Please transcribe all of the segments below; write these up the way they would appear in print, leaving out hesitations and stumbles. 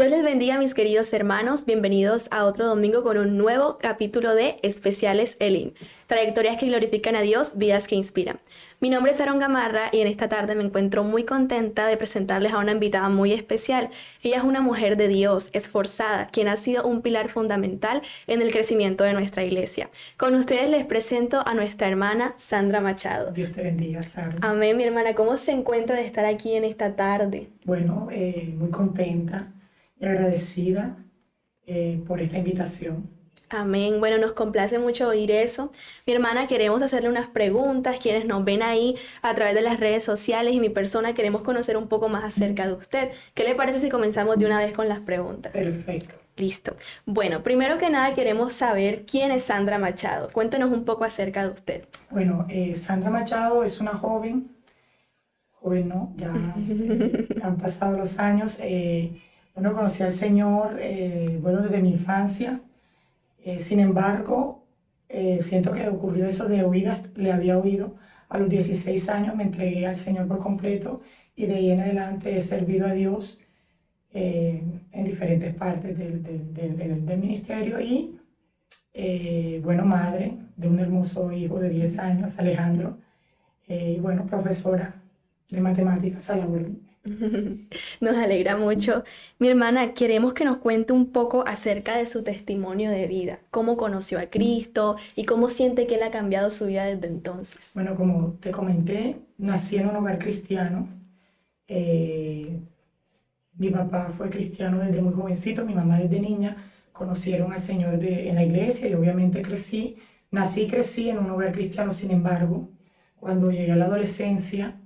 Dios les bendiga, mis queridos hermanos. Bienvenidos a otro domingo con un nuevo capítulo de Especiales Elim. Trayectorias que glorifican a Dios, vidas que inspiran. Mi nombre es Aaron Gamarra y en esta tarde me encuentro muy contenta de presentarles a una invitada muy especial. Ella es una mujer de Dios, esforzada, quien ha sido un pilar fundamental en el crecimiento de nuestra iglesia. Con ustedes les presento a nuestra hermana Sandra Machado. Dios te bendiga, Sara. Amén, mi hermana. ¿Cómo se encuentra de estar aquí en esta tarde? Bueno, muy contenta y agradecida por esta invitación. Amén. Bueno, nos complace mucho oír eso. Mi hermana, queremos hacerle unas preguntas. Quienes nos ven ahí a través de las redes sociales y mi persona, queremos conocer un poco más acerca de usted. ¿Qué le parece si comenzamos de una vez con las preguntas? Perfecto. Listo. Bueno, primero que nada queremos saber quién es Sandra Machado. Cuéntenos un poco acerca de usted. Bueno, Sandra Machado es una joven no, ya han pasado los años. Bueno, conocí al Señor, bueno, desde mi infancia. Sin embargo, siento que ocurrió eso de oídas, le había oído. A los 16 años me entregué al Señor por completo y de ahí en adelante he servido a Dios en diferentes partes del ministerio y, bueno, madre de un hermoso hijo de 10 años, Alejandro, y bueno, profesora de matemáticas a la orden. Nos alegra mucho. Mi hermana, queremos que nos cuente un poco acerca de su testimonio de vida, cómo conoció a Cristo y cómo siente que Él ha cambiado su vida desde entonces. Bueno, como te comenté, nací en un hogar cristiano. Mi papá fue cristiano desde muy jovencito, mi mamá desde niña. Conocieron al Señor en la iglesia y obviamente nací y crecí en un hogar cristiano. Sin embargo, cuando llegué a la adolescencia,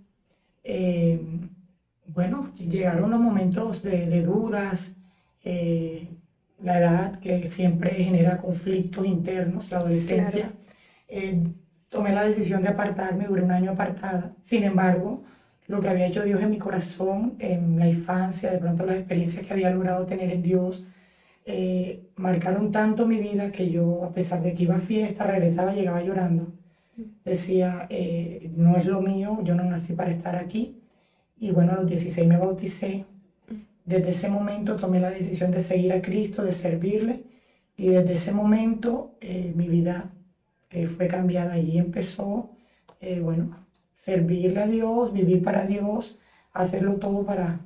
bueno, llegaron los momentos de dudas, la edad que siempre genera conflictos internos, la adolescencia. Claro. Tomé la decisión de apartarme, duré un año apartada. Sin embargo, lo que había hecho Dios en mi corazón, en la infancia, de pronto las experiencias que había logrado tener en Dios, marcaron tanto mi vida que yo, a pesar de que iba a fiesta, regresaba, llegaba llorando. Decía, no es lo mío, yo no nací para estar aquí. Y bueno, a los 16 me bauticé. Desde ese momento tomé la decisión de seguir a Cristo, de servirle. Y desde ese momento mi vida fue cambiada. Y empezó, bueno, servirle a Dios, vivir para Dios, hacerlo todo para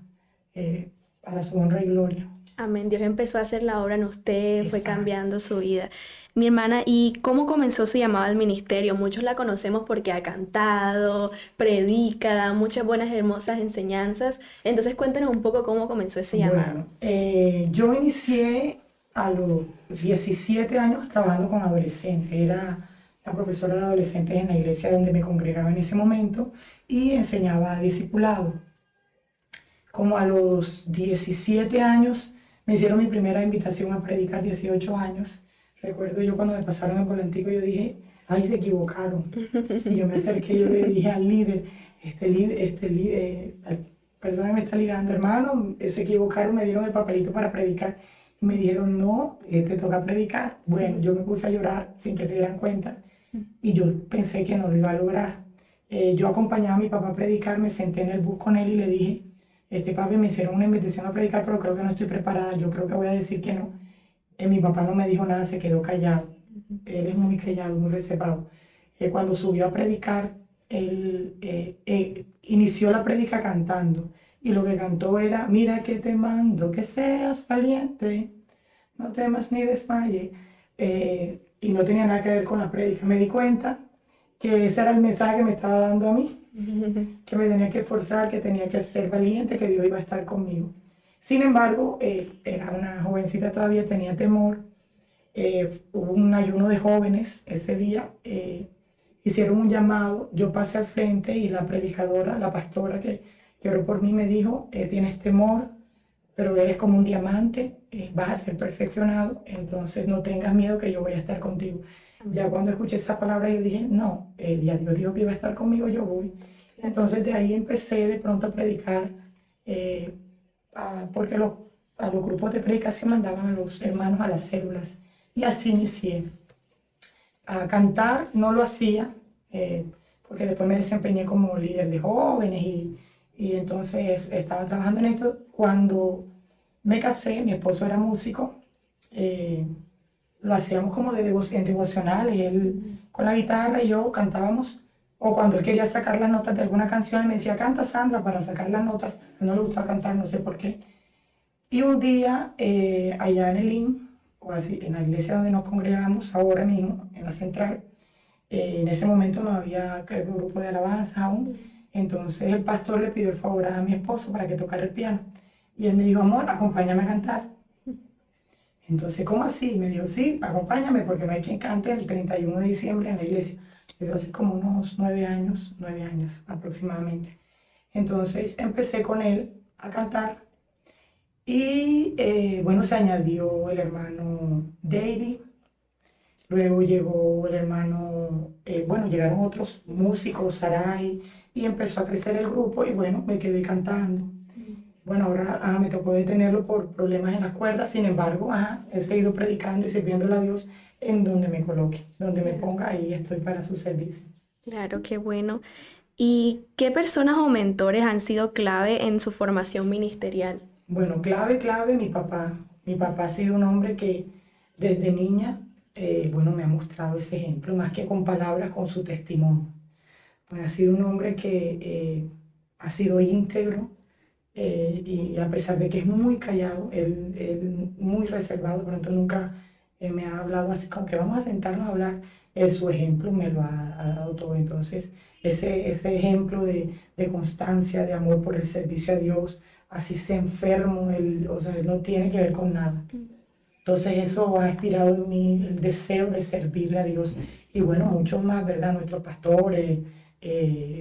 su honra y gloria. Amén. Dios empezó a hacer la obra en usted, Exacto. Fue cambiando su vida. Mi hermana, ¿y cómo comenzó su llamado al ministerio? Muchos la conocemos porque ha cantado, predica, da muchas buenas, hermosas enseñanzas. Entonces cuéntanos un poco cómo comenzó ese llamado. Bueno, yo inicié a los 17 años trabajando con adolescentes. Era la profesora de adolescentes en la iglesia donde me congregaba en ese momento y enseñaba discipulado. Como a los 17 años me hicieron mi primera invitación a predicar, 18 años. Recuerdo yo cuando me pasaron el volantico, yo dije, ay, se equivocaron. Y yo me acerqué y yo le dije al líder, la persona que me está liderando, hermano, se equivocaron, me dieron el papelito para predicar. Y me dijeron, no, te toca predicar. Bueno, yo me puse a llorar sin que se dieran cuenta y yo pensé que no lo iba a lograr. Yo acompañaba a mi papá a predicar, me senté en el bus con él y le dije, papi, me hicieron una invitación a predicar, pero creo que no estoy preparada, yo creo que voy a decir que no. Mi papá no me dijo nada, se quedó callado. Él es muy callado, muy reservado. Cuando subió a predicar, él inició la prédica cantando. Y lo que cantó era, mira que te mando, que seas valiente, no temas ni desmayes. Y no tenía nada que ver con la prédica. Me di cuenta que ese era el mensaje que me estaba dando a mí. Que me tenía que esforzar, que tenía que ser valiente, que Dios iba a estar conmigo. Sin embargo, era una jovencita todavía, tenía temor. Hubo un ayuno de jóvenes ese día, hicieron un llamado, yo pasé al frente y la predicadora, la pastora que oró por mí me dijo, tienes temor, pero eres como un diamante, vas a ser perfeccionado, entonces no tengas miedo que yo voy a estar contigo. Ya cuando escuché esa palabra yo dije, no, ya Dios dijo que iba a estar conmigo, yo voy. Entonces de ahí empecé de pronto a predicar, porque a los grupos de predicación mandaban a los hermanos a las células. Y así inicié. A cantar no lo hacía, porque después me desempeñé como líder de jóvenes y entonces estaba trabajando en esto. Cuando me casé, mi esposo era músico, lo hacíamos como en devocionales, él con la guitarra y yo cantábamos, o cuando él quería sacar las notas de alguna canción, él me decía, canta Sandra para sacar las notas, a él no le gustaba cantar, no sé por qué. Y un día, allá en el IN, o así, en la iglesia donde nos congregamos ahora mismo, en la central, en ese momento no había creo, que grupo de alabanza aún, entonces el pastor le pidió el favor a mi esposo para que tocara el piano. Y él me dijo, amor, acompáñame a cantar. Entonces, ¿cómo así? Me dijo, sí, acompáñame porque no hay quien cante el 31 de diciembre en la iglesia. Eso hace como unos 9 años aproximadamente. Entonces empecé con él a cantar y bueno, se añadió el hermano David, luego llegó el hermano, bueno, llegaron otros músicos, Sarai, y empezó a crecer el grupo y bueno, me quedé cantando. Bueno, ahora me tocó detenerlo por problemas en las cuerdas, sin embargo, he seguido predicando y sirviéndole a Dios en donde me coloque, donde me ponga, ahí estoy para su servicio. Claro, qué bueno. ¿Y qué personas o mentores han sido clave en su formación ministerial? Bueno, clave, mi papá. Mi papá ha sido un hombre que desde niña, bueno, me ha mostrado ese ejemplo, más que con palabras, con su testimonio. Pues ha sido un hombre que ha sido íntegro, y a pesar de que es muy callado, él muy reservado, pronto nunca me ha hablado así como que vamos a sentarnos a hablar. Su ejemplo me lo ha dado todo. Entonces, ese ejemplo de constancia, de amor por el servicio a Dios, así sea enfermo, o sea, él no tiene que ver con nada. Entonces eso ha inspirado en mí el deseo de servirle a Dios. Y bueno, muchos más, ¿verdad? Nuestros pastores,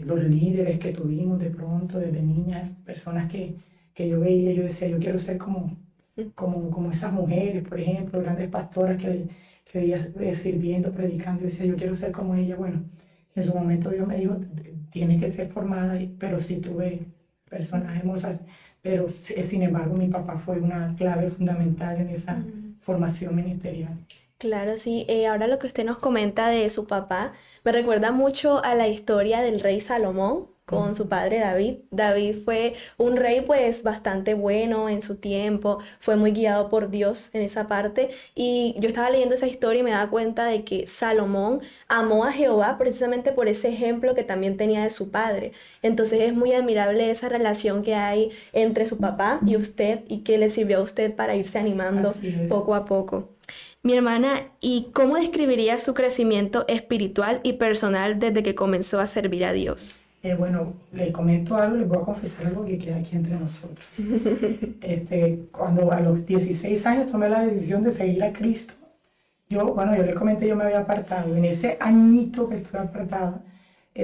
los líderes que tuvimos de pronto, desde niñas, personas que yo veía, yo decía, yo quiero ser como esas mujeres, por ejemplo, grandes pastoras que veía sirviendo, predicando, yo decía, yo quiero ser como ella. Bueno, en su momento Dios me dijo, tiene que ser formada, pero sí tuve personas hermosas, pero sin embargo mi papá fue una clave fundamental en esa formación ministerial. Claro, sí. Ahora lo que usted nos comenta de su papá me recuerda mucho a la historia del rey Salomón con su padre David. David fue un rey pues bastante bueno en su tiempo, fue muy guiado por Dios en esa parte y yo estaba leyendo esa historia y me daba cuenta de que Salomón amó a Jehová precisamente por ese ejemplo que también tenía de su padre. Entonces es muy admirable esa relación que hay entre su papá y usted y que le sirvió a usted para irse animando Así es. poco a poco. Mi hermana, ¿y cómo describiría su crecimiento espiritual y personal desde que comenzó a servir a Dios? Bueno, les comento algo, les voy a confesar algo que queda aquí entre nosotros. Cuando a los 16 años tomé la decisión de seguir a Cristo, yo les comenté, yo me había apartado. En ese añito que estuve apartada,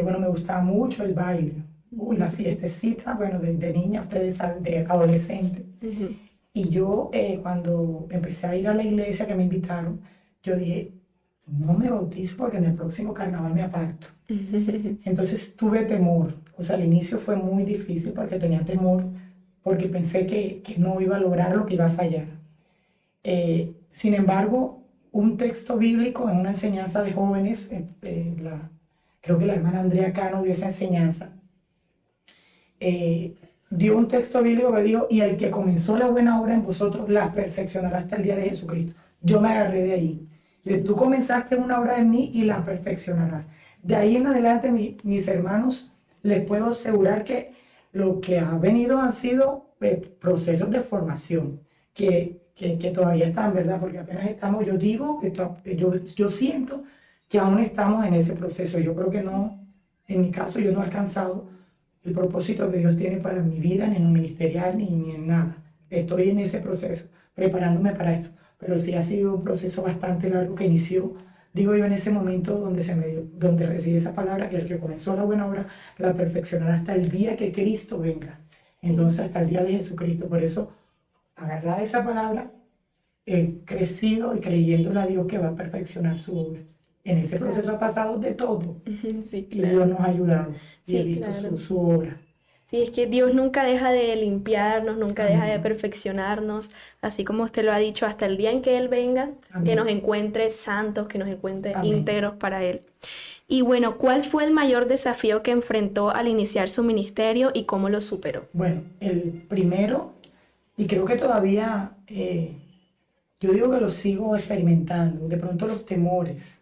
bueno, me gustaba mucho el baile. Uy, la fiestecita, bueno, de niña, ustedes saben, de adolescente. Y yo, cuando empecé a ir a la iglesia que me invitaron, yo dije, no me bautizo porque en el próximo carnaval me aparto. Entonces tuve temor, o sea, al inicio fue muy difícil porque tenía temor, porque pensé que no iba a lograr lo que iba a fallar. Sin embargo, un texto bíblico en una enseñanza de jóvenes, creo que la hermana Andrea Cano dio esa enseñanza, dio un texto bíblico que dijo, y el que comenzó la buena obra en vosotros la perfeccionará hasta el día de Jesucristo. Yo me agarré de ahí. Tú comenzaste una obra en mí y la perfeccionarás. De ahí en adelante, mis hermanos, les puedo asegurar que lo que ha venido han sido procesos de formación que todavía están, ¿verdad? Porque apenas estamos, yo digo, yo siento que aún estamos en ese proceso. Yo creo que no, en mi caso, yo no he alcanzado el propósito que Dios tiene para mi vida, ni en lo ministerial, ni en nada. Estoy en ese proceso, preparándome para esto. Pero sí ha sido un proceso bastante largo que inició, digo yo, en ese momento donde recibí esa palabra, que el que comenzó la buena obra la perfeccionará hasta el día que Cristo venga. Entonces, hasta el día de Jesucristo. Por eso, agarrada esa palabra, he crecido y creyéndole a Dios que va a perfeccionar su obra. En ese proceso ha pasado de todo. Sí, Y claro. Dios nos ha ayudado y Sí, he visto claro. su obra. Sí, es que Dios nunca deja de limpiarnos, nunca deja de Amén. perfeccionarnos, así como usted lo ha dicho, hasta el día en que Él venga, que nos Amén. encuentre santos, que nos encuentre Amén. íntegros para Él. Y bueno, ¿cuál fue el mayor desafío que enfrentó al iniciar su ministerio y cómo lo superó? Bueno, el primero Y creo que todavía, yo digo que lo sigo experimentando. De pronto los temores.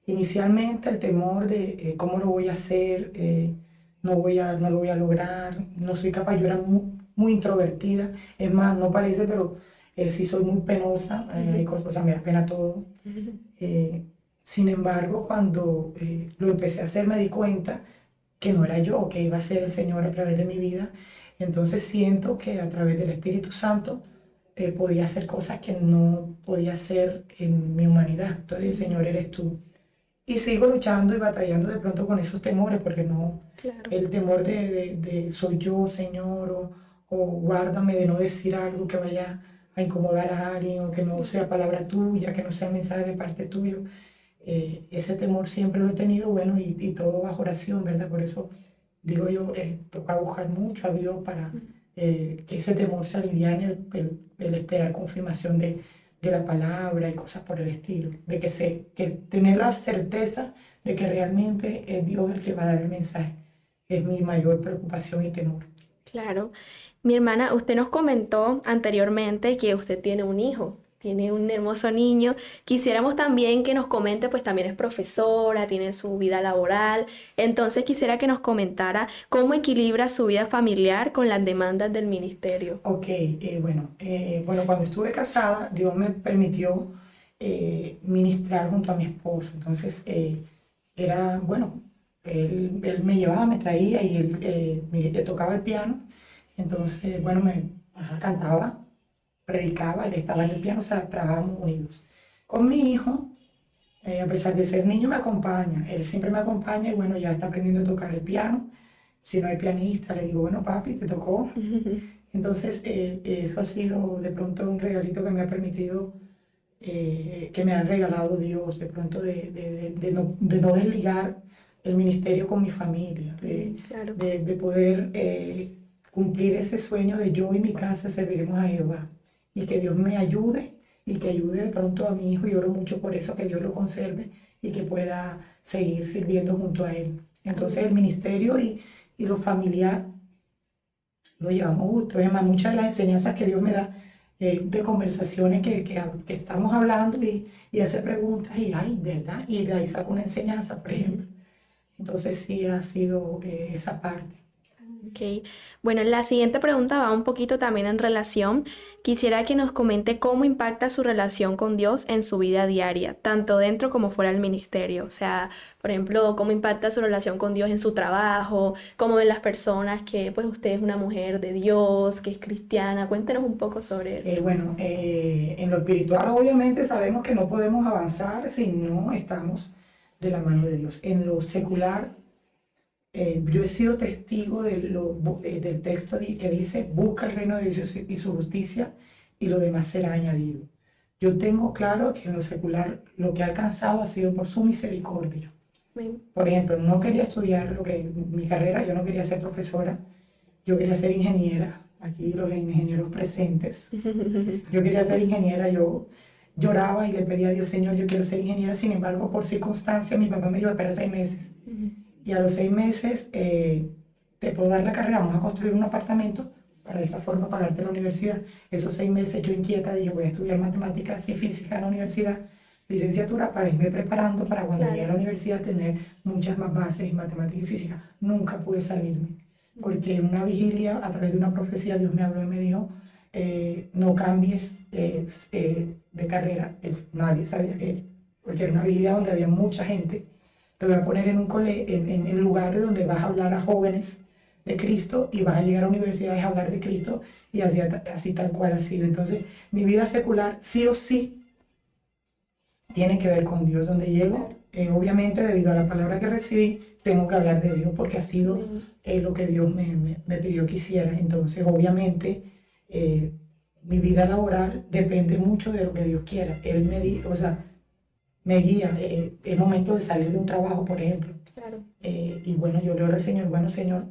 Inicialmente el temor de cómo lo voy a hacer, no lo voy a lograr, no soy capaz. Yo era muy introvertida. Es más, no parece, pero sí soy muy penosa. Hay cosas, o sea, me da pena todo. Eh, Sin embargo, cuando lo empecé a hacer, me di cuenta que no era yo, que iba a ser el Señor a través de mi vida. Entonces siento que a través del Espíritu Santo podía hacer cosas que no podía hacer en mi humanidad. Entonces, el Señor, eres tú. Y sigo luchando y batallando de pronto con esos temores, porque no, Claro. el temor de soy yo, Señor, o guárdame de no decir algo que vaya a incomodar a alguien, o que no sea palabra tuya, que no sea mensaje de parte tuyo. Ese temor siempre lo he tenido, bueno, y todo bajo oración, ¿verdad? Por eso digo yo, toca buscar mucho a Dios para que ese temor se aliviane, el esperar confirmación de la palabra y cosas por el estilo, de que tener la certeza de que realmente es Dios el que va a dar el mensaje, es mi mayor preocupación y temor. Claro. Mi hermana, usted nos comentó anteriormente que usted tiene un hijo, tiene un hermoso niño. Quisiéramos también que nos comente, pues también es profesora, tiene su vida laboral. Entonces quisiera que nos comentara cómo equilibra su vida familiar con las demandas del ministerio. Ok, bueno, cuando estuve casada, Dios me permitió ministrar junto a mi esposo. Entonces, era, bueno, él me llevaba, me traía y él me tocaba el piano. Entonces, bueno, cantaba, predicaba, él estaba en el piano, o sea, trabajábamos unidos. Con mi hijo, a pesar de ser niño, me acompaña. Él siempre me acompaña y bueno, ya está aprendiendo a tocar el piano. Si no hay pianista, le digo, bueno, papi, te tocó. Entonces, eso ha sido de pronto un regalito que me ha permitido, que me ha regalado Dios, de pronto de no desligar el ministerio con mi familia, Claro. de poder cumplir ese sueño de yo y mi casa serviremos a Jehová. Y que Dios me ayude y que ayude de pronto a mi hijo, y oro mucho por eso, que Dios lo conserve y que pueda seguir sirviendo junto a él. Entonces, el ministerio y lo familiar lo llevamos justo. Es más, muchas de las enseñanzas que Dios me da de conversaciones que estamos hablando y hace preguntas y, ay, ¿verdad? Y de ahí saco una enseñanza, por ejemplo. Entonces sí ha sido esa parte. Ok. Bueno, la siguiente pregunta va un poquito también en relación. Quisiera que nos comente cómo impacta su relación con Dios en su vida diaria, tanto dentro como fuera del ministerio. O sea, por ejemplo, cómo impacta su relación con Dios en su trabajo, cómo ven las personas que, pues, usted es una mujer de Dios, que es cristiana. Cuéntenos un poco sobre eso. En lo espiritual obviamente sabemos que no podemos avanzar si no estamos de la mano de Dios. En lo secular, yo he sido testigo del texto que dice, busca el reino de Dios y su justicia y lo demás será añadido. Yo tengo claro que en lo secular lo que he alcanzado ha sido por su misericordia. Amén. Por ejemplo, no quería estudiar mi carrera, yo no quería ser profesora, yo quería ser ingeniera. Aquí los ingenieros presentes. Yo quería ser ingeniera, yo lloraba y le pedía a Dios, Señor, yo quiero ser ingeniera. Sin embargo, por circunstancias, mi papá me dijo, espera 6 meses. Y a los 6 meses te puedo dar la carrera, vamos a construir un apartamento para de esa forma pagarte la universidad. Esos 6 meses yo inquieta dije, voy a estudiar matemáticas y física en la universidad, licenciatura, para irme preparando para cuando llegue a la universidad tener muchas más bases en matemáticas y física. Nunca pude salirme, porque en una vigilia, a través de una profecía, Dios me habló y me dijo, no cambies de carrera. Nadie sabía que, porque era una vigilia donde había mucha gente. Te voy a poner en lugares donde vas a hablar a jóvenes de Cristo y vas a llegar a universidades a hablar de Cristo, y así tal cual ha sido. Entonces, mi vida secular sí o sí tiene que ver con Dios. Donde llego, obviamente debido a la palabra que recibí, tengo que hablar de Dios porque ha sido lo que Dios me pidió que hiciera. Entonces, obviamente, mi vida laboral depende mucho de lo que Dios quiera. Él o sea, me guía. Es momento de salir de un trabajo, por ejemplo. Claro. Y bueno, yo le oro al Señor, bueno, Señor,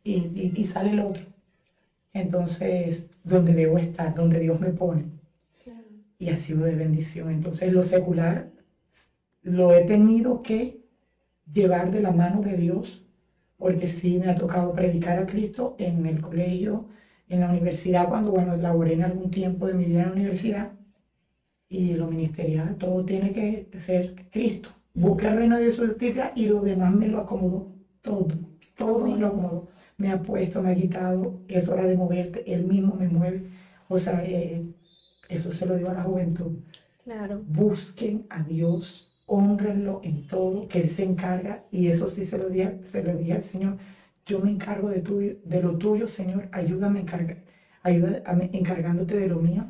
y sale el otro. Entonces, donde debo estar, donde Dios me pone. Claro. Y ha sido de bendición. Entonces, lo secular lo he tenido que llevar de la mano de Dios, porque sí me ha tocado predicar a Cristo en el colegio, en la universidad, cuando, bueno, laboré en algún tiempo de mi vida en la universidad, y lo ministerial, todo tiene que ser Cristo. Busca el reino de su justicia y lo demás me lo acomodó, todo me lo acomodó. Me ha puesto, me ha quitado, es hora de moverte, Él mismo me mueve. O sea, eso se lo digo a la juventud. Claro. Busquen a Dios, honrenlo en todo, que Él se encarga, y eso sí se lo dije al Señor. Yo me encargo de lo tuyo, Señor, ayúdame encargándote de lo mío.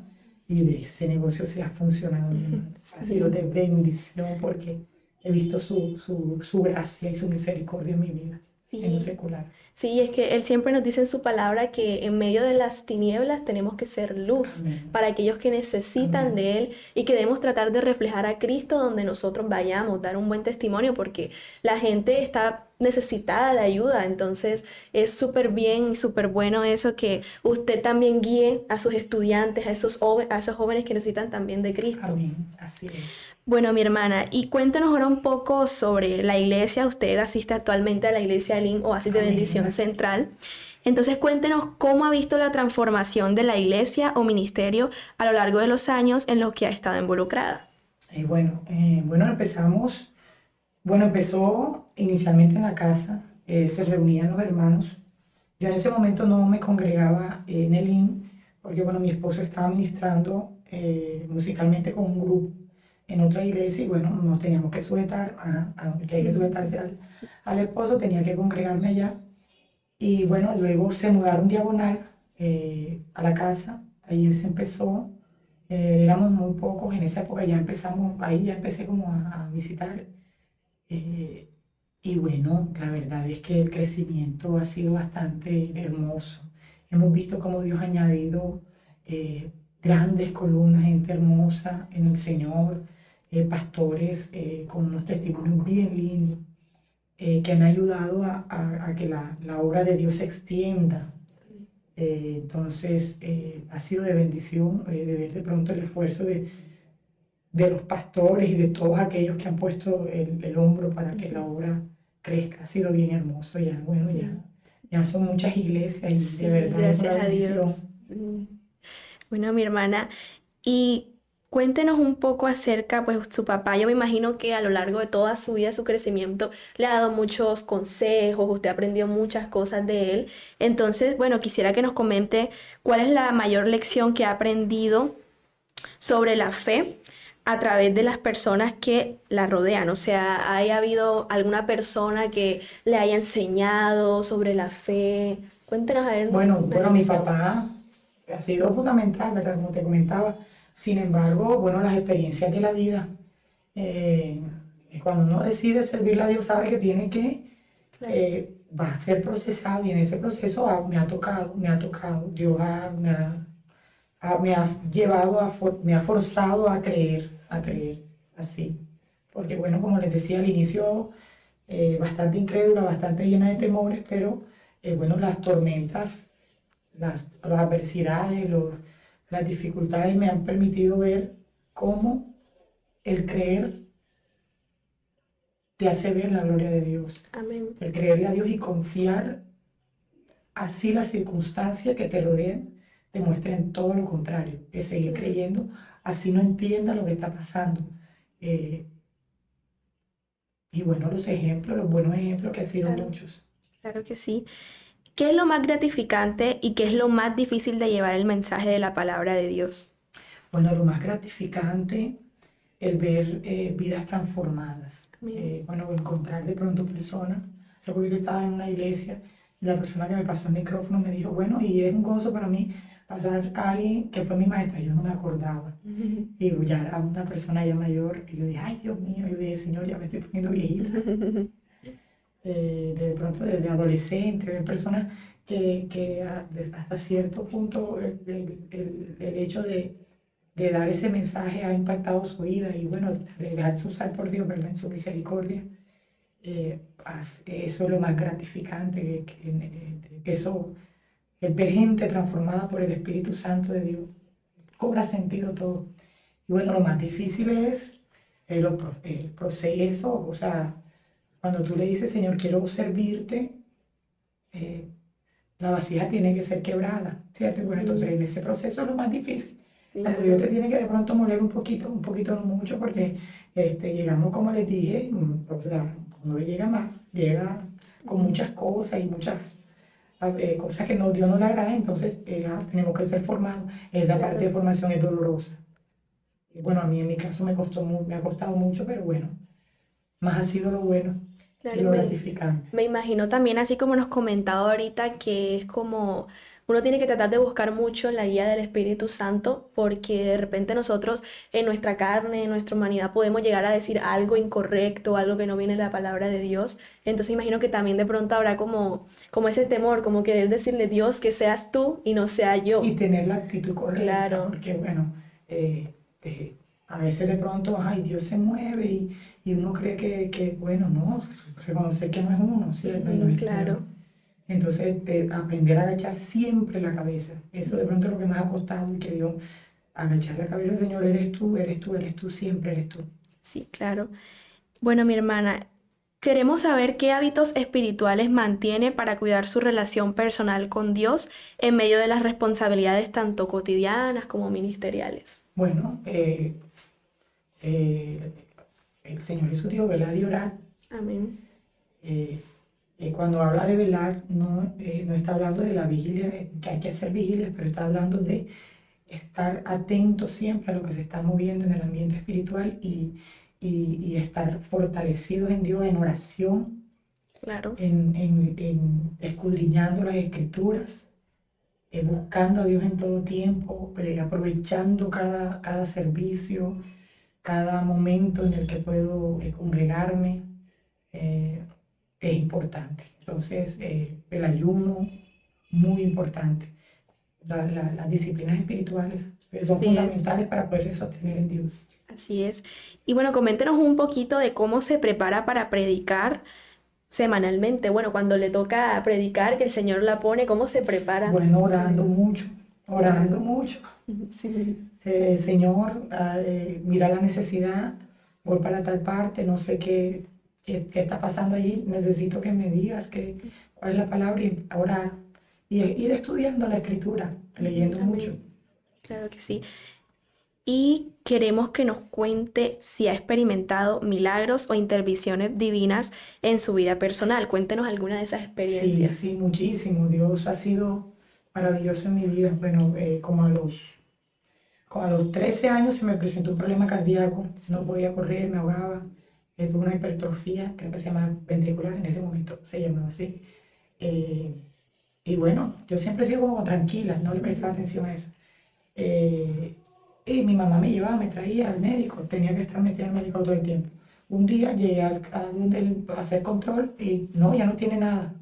Y de ese negocio se ha funcionado, mi hermano. Ha sido de bendición porque he visto su gracia y su misericordia en mi vida, en lo secular. Sí, es que Él siempre nos dice en su palabra que en medio de las tinieblas tenemos que ser luz. Amén. Para aquellos que necesitan Amén. de Él y que debemos tratar de reflejar a Cristo donde nosotros vayamos, dar un buen testimonio porque la gente está necesitada de ayuda. Entonces es súper bien y súper bueno eso que usted también guíe a sus estudiantes, a esos jóvenes que necesitan también de Cristo. Amén, así es. Bueno, mi hermana, y cuéntanos ahora un poco sobre la iglesia. Usted asiste actualmente a la iglesia Elim Oasis de Amén. Bendición Central. Entonces, cuéntenos cómo ha visto la transformación de la iglesia o ministerio a lo largo de los años en los que ha estado involucrada. Empezó inicialmente en la casa, se reunían los hermanos. Yo en ese momento no me congregaba en el IN, porque bueno, mi esposo estaba ministrando musicalmente con un grupo en otra iglesia y bueno, nos teníamos que sujetar, que hay que sujetarse al esposo, tenía que congregarme allá. Y bueno, luego se mudaron diagonal a la casa, ahí se empezó, éramos muy pocos, en esa época ya empezamos, ahí ya empecé como a visitar. Y bueno, la verdad es que el crecimiento ha sido bastante hermoso. Hemos visto cómo Dios ha añadido grandes columnas, gente hermosa en el Señor, pastores con unos testimonios bien lindos, que han ayudado a que la obra de Dios se extienda. Entonces, ha sido de bendición de ver de pronto el esfuerzo de los pastores y de todos aquellos que han puesto el hombro para que la obra crezca. Ha sido bien hermoso ya. Bueno, ya son muchas iglesias y Sí, de verdad es una gracias a bendición. Dios. Bueno, mi hermana, y cuéntenos un poco acerca, pues, su papá. Yo me imagino que a lo largo de toda su vida, su crecimiento, le ha dado muchos consejos, usted aprendió muchas cosas de él. Entonces, bueno, quisiera que nos comente cuál es la mayor lección que ha aprendido sobre la fe a través de las personas que la rodean. O sea, ¿haya habido alguna persona que le haya enseñado sobre la fe? Cuéntenos a ver Bueno, una mi lección. papá ha sido fundamental, ¿verdad? Como te comentaba. Sin embargo, bueno, las experiencias de la vida, eh, cuando uno decide servirle a Dios, sabe que tiene que, Claro. va a ser procesado y en ese proceso me ha tocado, Dios me ha llevado, me ha forzado a creer así. Porque bueno, como les decía al inicio, bastante incrédula, bastante llena de temores, pero bueno, las tormentas, las adversidades, las dificultades me han permitido ver cómo el creer te hace ver la gloria de Dios. Amén. El creerle a Dios y confiar, así las circunstancias que te rodean te muestren todo lo contrario, que seguir creyendo, así no entienda lo que está pasando. Y bueno, los buenos ejemplos que han sido Claro. muchos. Claro que sí. ¿Qué es lo más gratificante y qué es lo más difícil de llevar el mensaje de la palabra de Dios? Bueno, lo más gratificante, el ver vidas transformadas. Amén. Bueno, encontrar de pronto personas. Hace poquito estaba en una iglesia y la persona que me pasó el micrófono me dijo, bueno, y es un gozo para mí pasar a alguien que fue mi maestra, yo no me acordaba. Y ya era una persona ya mayor, y yo dije, ay Dios mío, yo dije, Señor, ya me estoy poniendo viejita. De pronto desde adolescente, de personas que hasta cierto punto el hecho de dar ese mensaje ha impactado su vida y bueno, de dejarse usar por Dios, ¿verdad? En su misericordia. Eso es lo más gratificante, eso, el ver gente transformada por el Espíritu Santo de Dios, cobra sentido todo. Y bueno, lo más difícil es el proceso, o sea, cuando tú le dices, Señor, quiero servirte, la vasija tiene que ser quebrada, ¿cierto? Y bueno, entonces en ese proceso es lo más difícil. Cuando Claro. Dios te tiene que de pronto moler un poquito no mucho, porque llegamos, como les dije, o sea, cuando llega más, llega con muchas cosas y muchas cosas que no, Dios no le agrada, entonces tenemos que ser formados. Esta parte de Claro. formación es dolorosa. Y bueno, a mí en mi caso me ha costado mucho, pero bueno, más ha sido lo bueno y Claro, y lo gratificante. me imagino también, así como nos comentaba ahorita, que es como uno tiene que tratar de buscar mucho la guía del Espíritu Santo, porque de repente nosotros en nuestra carne, en nuestra humanidad, podemos llegar a decir algo incorrecto, algo que no viene de la palabra de Dios. Entonces imagino que también de pronto habrá como ese temor, como querer decirle Dios que seas tú y no sea Y yo. tener la actitud correcta, Claro, porque bueno, eh, eh, a veces de pronto, ay, Dios se mueve y uno cree que, bueno, no, reconocer que no es uno, ¿cierto? Y no es el Señor. claro. Entonces, aprender a agachar siempre la cabeza, eso de pronto es lo que más ha costado y que Dios, agachar la cabeza, Señor, eres tú, eres tú, eres tú, siempre eres tú. Sí, claro. Bueno, mi hermana, queremos saber qué hábitos espirituales mantiene para cuidar su relación personal con Dios en medio de las responsabilidades tanto cotidianas como ministeriales. Bueno, eh, el Señor Jesús dijo, velad y orad. Amén. Eh, Cuando habla de velar, no está hablando de la vigilia, que hay que hacer vigilias, pero está hablando de estar atento siempre a lo que se está moviendo en el ambiente espiritual y estar fortalecidos en Dios en oración, Claro. en escudriñando las escrituras, buscando a Dios en todo tiempo, aprovechando cada servicio, cada momento en el que puedo congregarme. eh, es importante. Entonces, el ayuno, muy importante. Las disciplinas espirituales son Así es. fundamentales para poderse sostener en Dios. Así es. Y bueno, coméntenos un poquito de cómo se prepara para predicar semanalmente. Bueno, cuando le toca predicar, que el Señor la pone, ¿cómo se prepara? Bueno, Sí. orando mucho. Sí. Señor, mira la necesidad, voy para tal parte, no sé qué está pasando allí, necesito que me digas cuál es la palabra y orar. Y ir estudiando la escritura, leyendo mucho. Amén. Claro que sí. Y queremos que nos cuente si ha experimentado milagros o intervenciones divinas en su vida personal. Cuéntenos alguna de esas Sí, sí, experiencias. muchísimo. Dios ha sido maravilloso en mi vida. Bueno, como a los 13 años se me presentó un problema cardíaco. No Sí. podía correr, me ahogaba. Tuve una hipertrofia, creo que se llama ventricular, en ese momento se llamaba así. Eh, y bueno, yo siempre he sido como tranquila, no le prestaba Ujú. atención a eso. Eh, y mi mamá me llevaba, me traía al médico, tenía que estar metida al médico todo el tiempo. Un día llegué a hacer control y no, ya no tiene nada.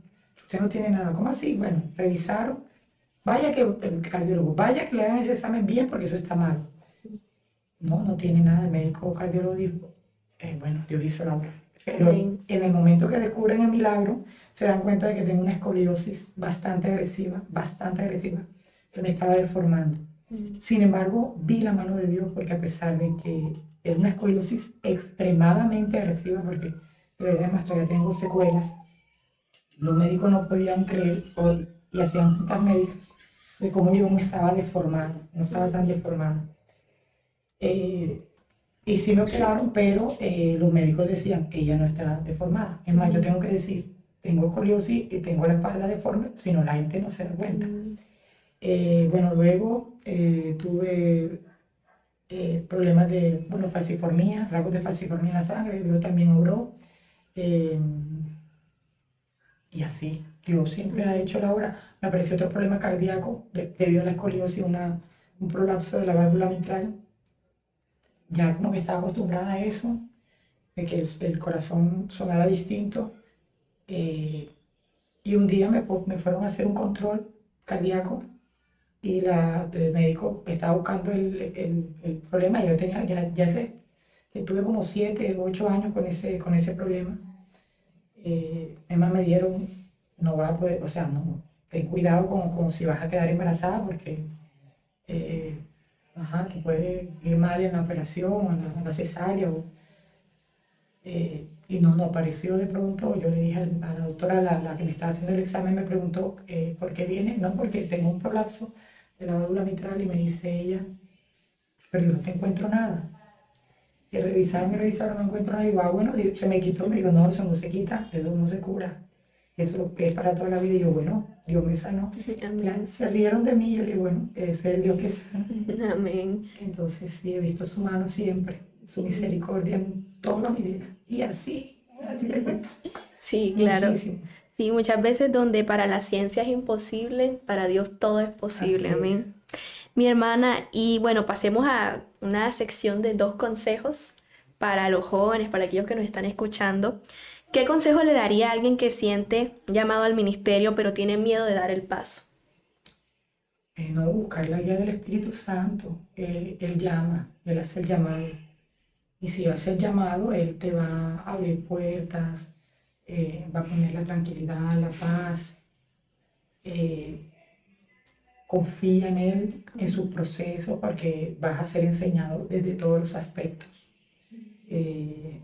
Usted no tiene nada. ¿Cómo así? Bueno, revisaron. Vaya que el cardiólogo, vaya que le hagan ese examen bien porque eso está mal. No, no tiene nada. El médico cardiólogo dijo, bueno, Dios hizo la obra. Pero Amén. en el momento que descubren el milagro, se dan cuenta de que tengo una escoliosis bastante agresiva, que me estaba deformando. Mm. Sin embargo, vi la mano de Dios porque a pesar de que era una escoliosis extremadamente agresiva, porque de verdad más todavía tengo secuelas, los médicos no podían creer y hacían juntas médicas de cómo yo no estaba deformada, no estaba tan deformada. Eh, y sí me operaron, pero los médicos decían, ella no está deformada. Es más, yo tengo que decir, tengo escoliosis y tengo la espalda deforme, si no la gente no se da cuenta. Mm. Bueno, luego tuve problemas de, bueno, falciformía, rasgos de falciformía en la sangre, Dios también obró. eh, y así, Dios siempre ha Amén. hecho la obra. Me apareció otro problema cardíaco debido a la escoliosis, un prolapso de la válvula mitral. Ya como que estaba acostumbrada a eso, de que el corazón sonara distinto. eh, y un día me fueron a hacer un control cardíaco y el médico estaba buscando el problema. Yo tenía, ya sé, que tuve como 7, 8 años con ese problema. Además me dieron, no vas a poder, o sea, no, ten cuidado como si vas a quedar embarazada porque eh, te puede ir mal en la operación o en la cesárea. Y no apareció de pronto. Yo le dije a la doctora, la que me estaba haciendo el examen, me preguntó por qué viene. No, porque tengo un prolapso de la válvula mitral, y me dice ella, pero yo no te encuentro nada. Y revisaron, no encuentro nada. Y digo, bueno, se me quitó. Me digo, no, eso no se quita, eso no se cura. Eso es para toda la vida. Y yo, bueno, Dios me sanó. Amén. Se rieron de mí. Yo le digo, bueno, ese es el Dios que sana. Amén. Entonces, sí, he visto su mano siempre, su misericordia en toda mi vida. Y así le cuento. Sí, claro. Muchísimo. Sí, muchas veces donde para la ciencia es imposible, para Dios todo es posible. Así Amén. es. Mi hermana, y bueno, pasemos a una sección de 2 consejos para los jóvenes, para aquellos que nos están escuchando. ¿Qué consejo le daría a alguien que siente llamado al ministerio pero tiene miedo de dar el paso? No, buscar la guía del Espíritu Santo. Él llama, Él hace el llamado. Y si hace el llamado, Él te va a abrir puertas, va a poner la tranquilidad, la paz. eh, Confía en Él, en su proceso, porque vas a ser enseñado desde todos los aspectos. Eh,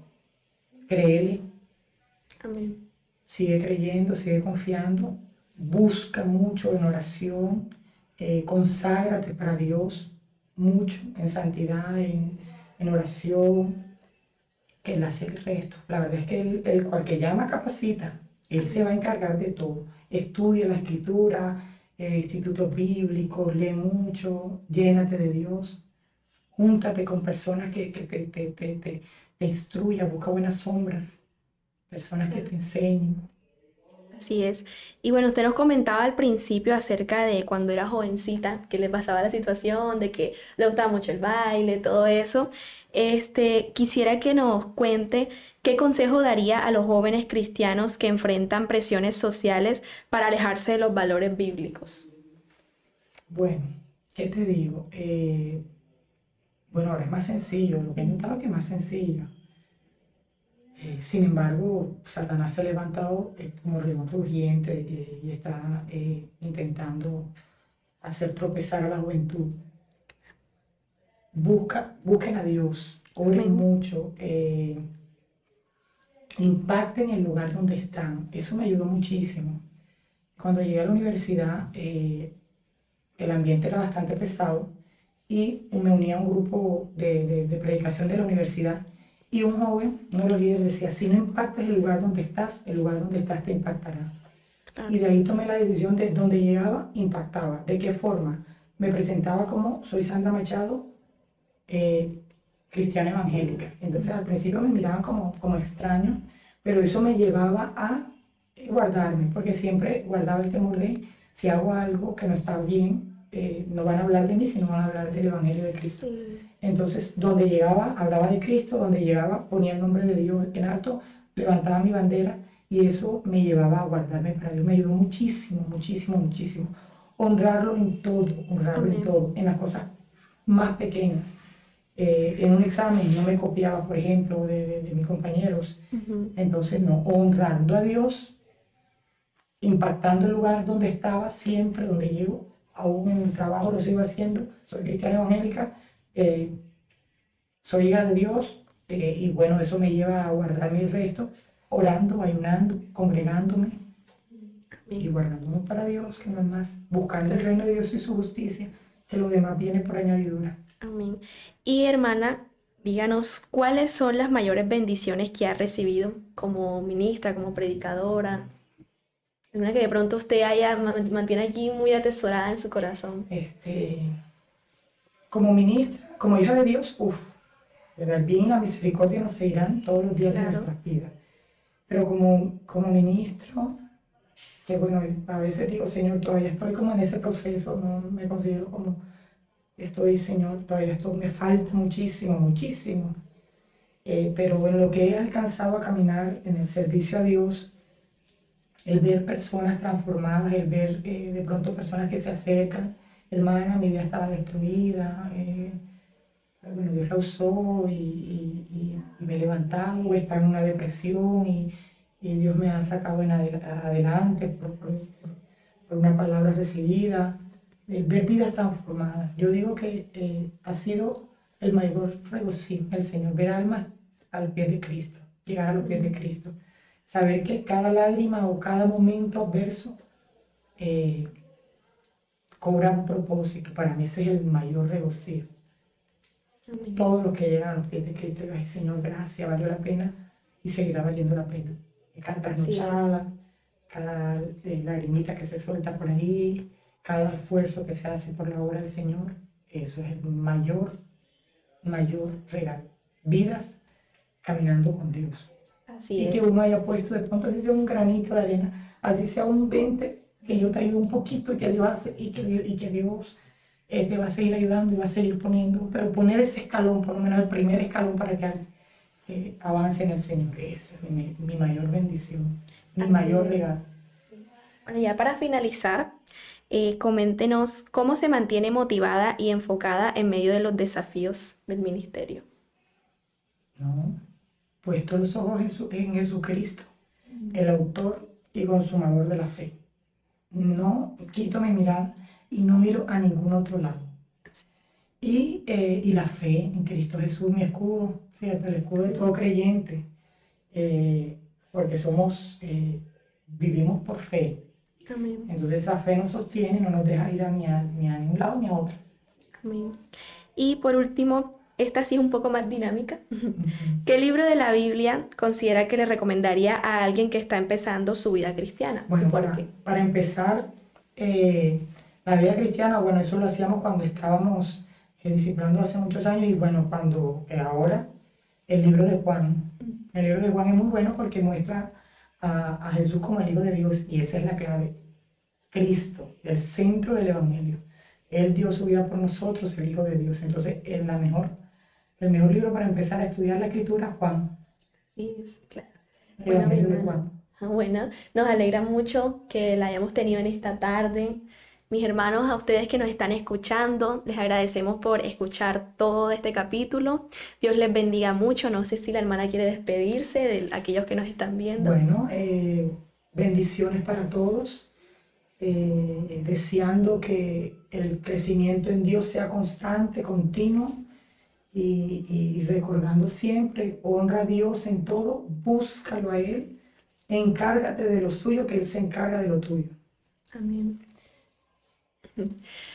Créele, Amén. sigue creyendo, sigue confiando, busca mucho en oración, conságrate para Dios mucho en santidad, en oración, que Él hace el resto. La verdad es que el cual que llama capacita, Él se va a encargar de todo. Estudia la escritura, institutos bíblicos, lee mucho, llénate de Dios, júntate con personas que te instruyan, busca buenas sombras, personas que te enseñen. Así es. Y bueno, usted nos comentaba al principio acerca de cuando era jovencita, que le pasaba la situación de que le gustaba mucho el baile, todo eso. Quisiera que nos cuente qué consejo daría a los jóvenes cristianos que enfrentan presiones sociales para alejarse de los valores bíblicos. Bueno, ¿qué te digo? Bueno, ahora es más sencillo, lo que he notado es que es más sencillo. Sin embargo, Satanás se ha levantado como león rugiente, y está intentando hacer tropezar a la juventud. Busquen a Dios, oren Amén. mucho, impacten el lugar donde están. Eso me ayudó muchísimo. Cuando llegué a la universidad, el ambiente era bastante pesado, y me uní a un grupo de predicación de la universidad, y un joven, uno de los líderes, decía, si no impactas el lugar donde estás, el lugar donde estás te impactará. Y Claro. de ahí tomé la decisión de donde llegaba, impactaba. ¿De qué forma? Me presentaba como, soy Sandra Machado, eh, cristiana evangélica. Entonces al principio me miraban como extraño, pero eso me llevaba a guardarme, porque siempre guardaba el temor de, si hago algo que no está bien, no van a hablar de mí, sino van a hablar del Evangelio de Cristo. Sí. Entonces, donde llegaba, hablaba de Cristo, donde llegaba, ponía el nombre de Dios en alto, levantaba mi bandera, y eso me llevaba a guardarme para Dios. Me ayudó muchísimo, muchísimo, muchísimo. Honrarlo en Amén. todo, en las cosas más pequeñas. En un examen no me copiaba, por ejemplo, de mis compañeros. Ujú. Entonces, no, honrando a Dios, impactando el lugar donde estaba, siempre donde llego, aún en el trabajo lo sigo haciendo. Soy cristiana evangélica, eh, soy hija de Dios, y bueno, eso me lleva a guardarme el resto, orando, ayunando, congregándome y Amén. guardándome para Dios, que no es más, buscando el reino de Dios y su justicia, que lo demás viene por añadidura. Amén. Y hermana, díganos cuáles son las mayores bendiciones que ha recibido como ministra, como predicadora. Una que de pronto usted mantiene aquí muy atesorada en su corazón. Este, como ministra, como hija de Dios, uff, el bien y la misericordia nos seguirán todos los días de Claro. nuestras vidas. Pero como ministro, que bueno, a veces digo, Señor, todavía estoy como en ese proceso, no me considero como estoy, Señor, todavía esto me falta muchísimo, muchísimo. Pero en lo que he alcanzado a caminar en el servicio a Dios, el ver personas transformadas, el ver de pronto personas que se acercan, hermana, mi vida estaba destruida, bueno, Dios la usó, y me he levantado, o estaba en una depresión, y Dios me ha sacado adelante por una palabra recibida, ver vidas transformadas. Yo digo que ha sido el mayor regocijo el Señor, ver almas al pie de Cristo. llegar a los pies de Cristo. Saber que cada lágrima o cada momento adverso eh, cobra un propósito. Para mí ese es el mayor regocijo. Todos los que llegan a los pies de Cristo, yo, ay Señor, gracias, valió la pena y seguirá valiendo la pena. Y cada trasnochada, cada lagrimita que se suelta por ahí, cada esfuerzo que se hace por la obra del Señor, eso es el mayor regalo. Vidas caminando con Dios. Así Y es. que uno haya puesto de pronto, así sea un granito de arena, así sea un 20, que yo te ayude un poquito y que Dios hace, y que Dios te va a seguir ayudando y va a seguir poniendo, pero poner ese escalón, por lo menos el primer escalón para que avance en el Señor. Eso es mi mayor bendición, mi Así mayor es. regalo. Bueno, ya para finalizar, coméntenos cómo se mantiene motivada y enfocada en medio de los desafíos del ministerio. ¿No? Puesto los ojos en Jesucristo, el autor y consumador de la fe. No quito mi mirada y no miro a ningún otro lado. Y la fe en Cristo Jesús, mi escudo, ¿cierto? El escudo de todo creyente, porque vivimos por fe. Amén. Entonces esa fe nos sostiene, no nos deja ir ni a un lado ni a otro. Amén. Y por último, esta sí es un poco más dinámica. ¿Qué libro de la Biblia considera que le recomendaría a alguien que está empezando su vida cristiana? Bueno, ¿Y por qué? para empezar, la vida cristiana, bueno, eso lo hacíamos cuando estábamos discipulando hace muchos años y bueno, ahora el libro de Juan. El libro de Juan es muy bueno porque muestra a Jesús como el Hijo de Dios y esa es la clave. Cristo, el centro del Evangelio. Él dio su vida por nosotros, el Hijo de Dios. Entonces, el mejor libro para empezar a estudiar la Escritura, Juan. Sí, es claro. El Bueno, mi Evangelio de hermana. Juan. Bueno, nos alegra mucho que la hayamos tenido en esta tarde. Mis hermanos, a ustedes que nos están escuchando, les agradecemos por escuchar todo este capítulo. Dios les bendiga mucho. No sé si la hermana quiere despedirse de aquellos que nos están viendo. Bueno, bendiciones para todos. Deseando que el crecimiento en Dios sea constante, continuo y recordando siempre, honra a Dios en todo, búscalo a Él, encárgate de lo suyo, que Él se encarga de lo tuyo. Amén.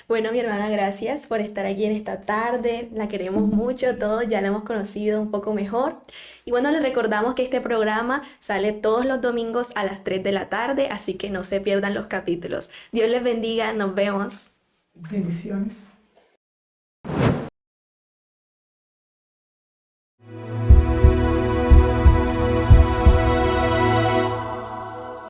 Bueno, mi hermana, gracias por estar aquí en esta tarde. La queremos mucho, todos ya la hemos conocido un poco mejor. Y bueno, les recordamos que este programa sale todos los domingos a las 3 de la tarde, así que no se pierdan los capítulos. Dios les bendiga, nos vemos. Bendiciones.